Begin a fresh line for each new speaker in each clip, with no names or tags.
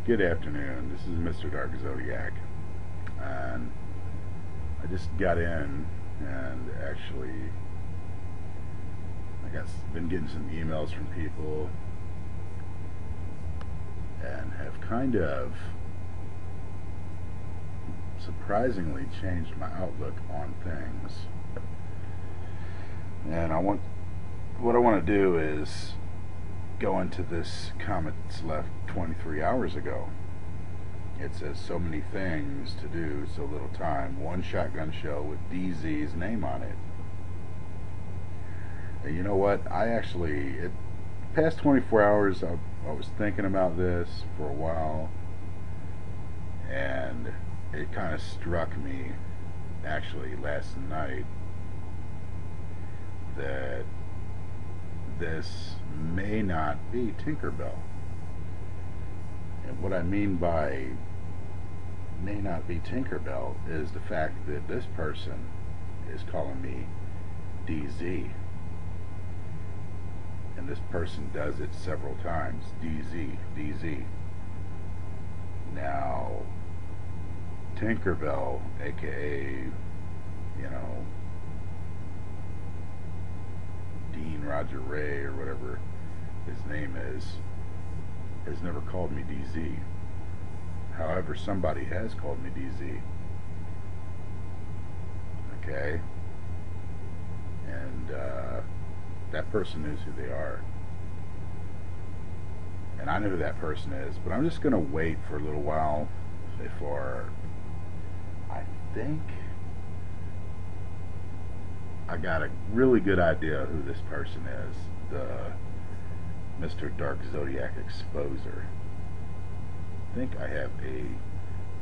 Good afternoon. This is Mr. Dark Zodiac, and I just got in, and actually, been getting some emails from people, and have kind of surprisingly changed my outlook on things. And what I want to do is go into this comment that's left 23 hours ago. It says so many things to do, so little time. One shotgun show with DZ's name on it. And you know what? Past 24 hours, I was thinking about this for a while, and it kind of struck me, actually, last night, that this may not be Tinkerbell. And what I mean by may not be Tinkerbell is the fact that this person is calling me DZ. And this person does it several times. DZ, DZ. Now, Tinkerbell, aka, Dean Roger Ray or whatever his name is, has never called me DZ. However, somebody has called me DZ. Okay? And that person knows who they are. And I know who that person is, but I'm just going to wait for a little while before I think I got a really good idea who this person is. The Mr. Dark Zodiac Exposer. I think I have a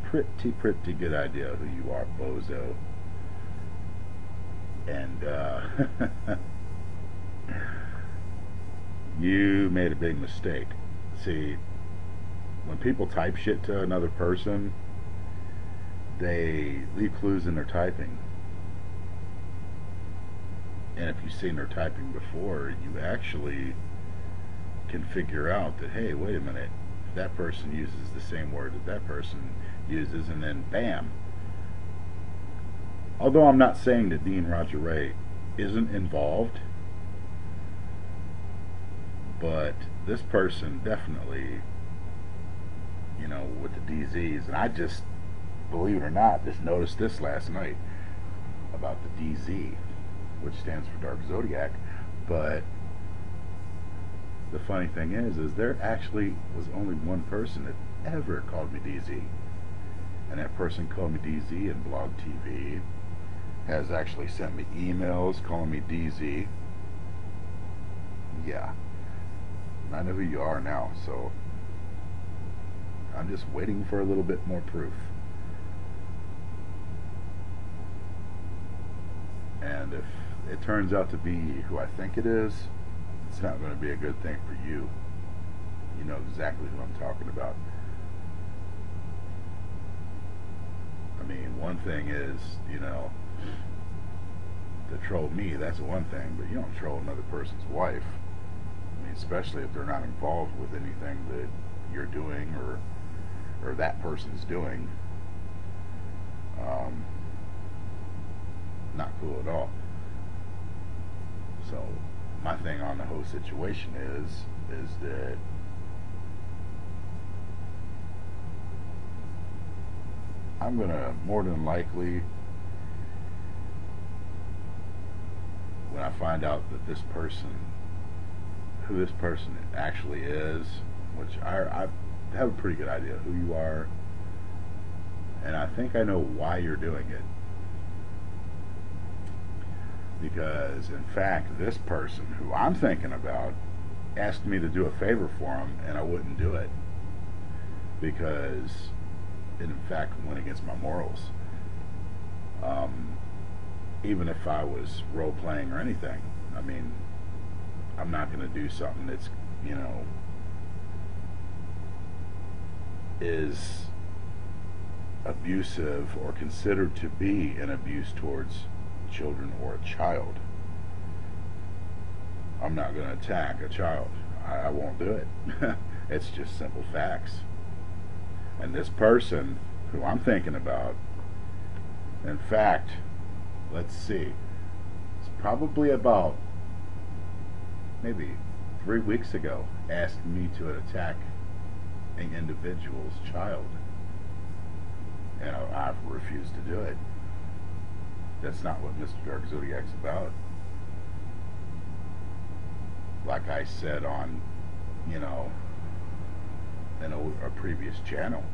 pretty good idea who you are, bozo. And you made a big mistake. See, when people type shit to another person, they leave clues in their typing. And if you've seen their typing before, you actually can figure out that, hey, wait a minute, that person uses the same word that person uses, and then bam. Although I'm not saying that Dean Roger Ray isn't involved, but this person definitely, with the DZs, and I just, believe it or not, just noticed this last night about the DZ, which stands for Dark Zodiac. But the funny thing is there actually was only one person that ever called me DZ, and that person called me DZ in Blog TV, has actually sent me emails calling me DZ. Yeah, I know who you are now, so I'm just waiting for a little bit more proof. And if it turns out to be who I think it is, it's not going to be a good thing for you. You know exactly who I'm talking about. I mean, one thing is, to troll me, that's one thing, but you don't troll another person's wife. I mean, especially if they're not involved with anything that you're doing or that person's doing. Not cool at all. So my thing on the whole situation is that I'm gonna, more than likely, when I find out that this person, who this person actually is, which I have a pretty good idea who you are, and I think I know why you're doing it. Because, in fact, this person who I'm thinking about asked me to do a favor for him, and I wouldn't do it. Because it, in fact, went against my morals. Even if I was role-playing or anything. I mean, I'm not going to do something that's, is abusive or considered to be an abuse towards children or a child. I'm not going to attack a child. I won't do it. It's just simple facts. And this person who I'm thinking about, in fact, let's see, it's probably about maybe 3 weeks ago, asked me to attack an individual's child. And I've refused to do it. That's not what Mr. Dark Zodiac's about. Like I said on, you know, a previous channel.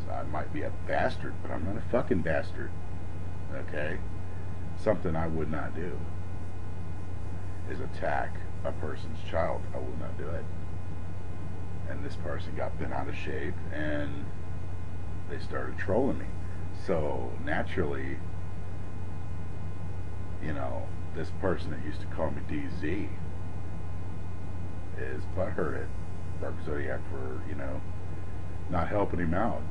So I might be a bastard, but I'm not a fucking bastard. Okay? Something I would not do is attack a person's child. I will not do it. And this person got bent out of shape and they started trolling me. So naturally, you know, this person that used to call me DZ is butthurt at Dark Zodiac for, you know, not helping him out.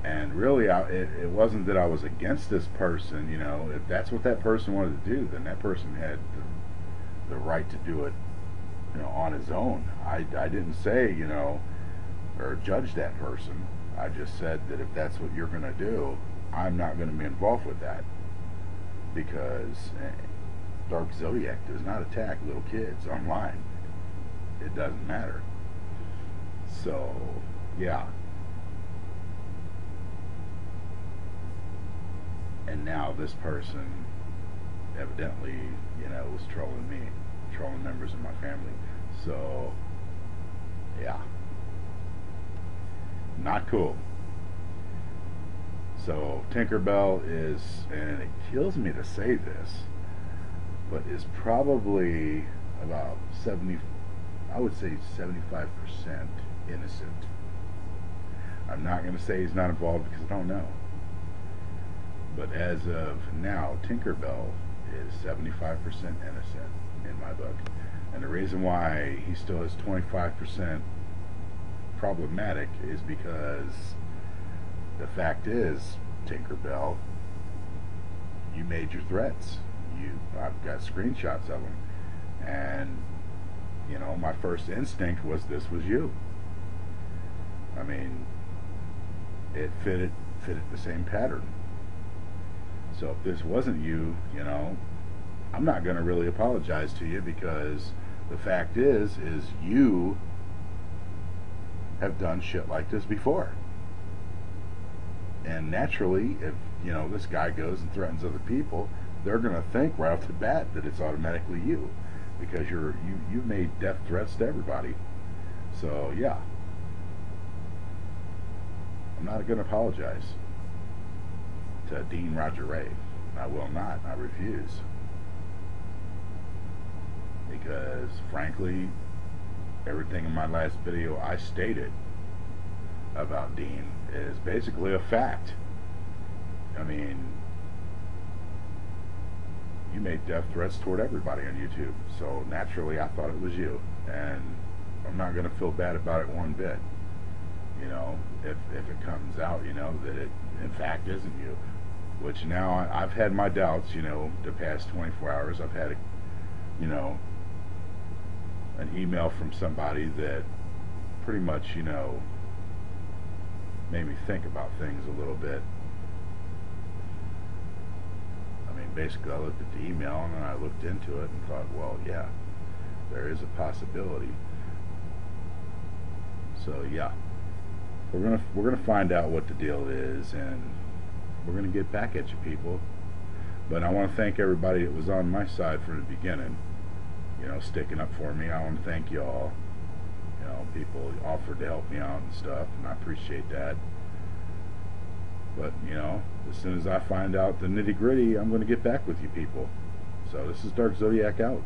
And really, it wasn't that I was against this person, you know. If that's what that person wanted to do, then that person had the right to do it, you know, on his own. I didn't say, you know, or judge that person. I just said that if that's what you're going to do, I'm not going to be involved with that. Because Dark Zodiac does not attack little kids online. It doesn't matter. So, yeah. And now this person evidently, you know, was trolling me, trolling members of my family. So, yeah. Not cool. So, Tinkerbell is, and it kills me to say this, but is probably about 70, I would say 75% innocent. I'm not going to say he's not involved because I don't know. But as of now, Tinkerbell is 75% innocent in my book. And the reason why he still has 25% problematic is because the fact is, Tinkerbell, you made your threats. I've got screenshots of them. And, you know, my first instinct was this was you. I mean, it fitted the same pattern. So if this wasn't you, you know, I'm not going to really apologize to you, because the fact is you have done shit like this before. And naturally, if, you know, this guy goes and threatens other people, they're going to think right off the bat that it's automatically you, because you made death threats to everybody. So yeah, I'm not going to apologize to Dean Roger Ray. I will not. I refuse. Because frankly, everything in my last video I stated about Dean is basically a fact. I mean, you made death threats toward everybody on YouTube, so naturally I thought it was you, and I'm not going to feel bad about it one bit. You know, if it comes out, you know, that it in fact isn't you, which now I've had my doubts. You know, the past 24 hours I've had, you know, an email from somebody that pretty much, you know, made me think about things a little bit. I mean, basically I looked at the email and then I looked into it and thought, well, yeah, there is a possibility. So yeah, we're gonna find out what the deal is, and we're gonna get back at you people. But I want to thank everybody that was on my side from the beginning, you know, sticking up for me. I want to thank y'all. You know, people offered to help me out and stuff, and I appreciate that. But, you know, as soon as I find out the nitty-gritty, I'm going to get back with you people. So this is Dark Zodiac out.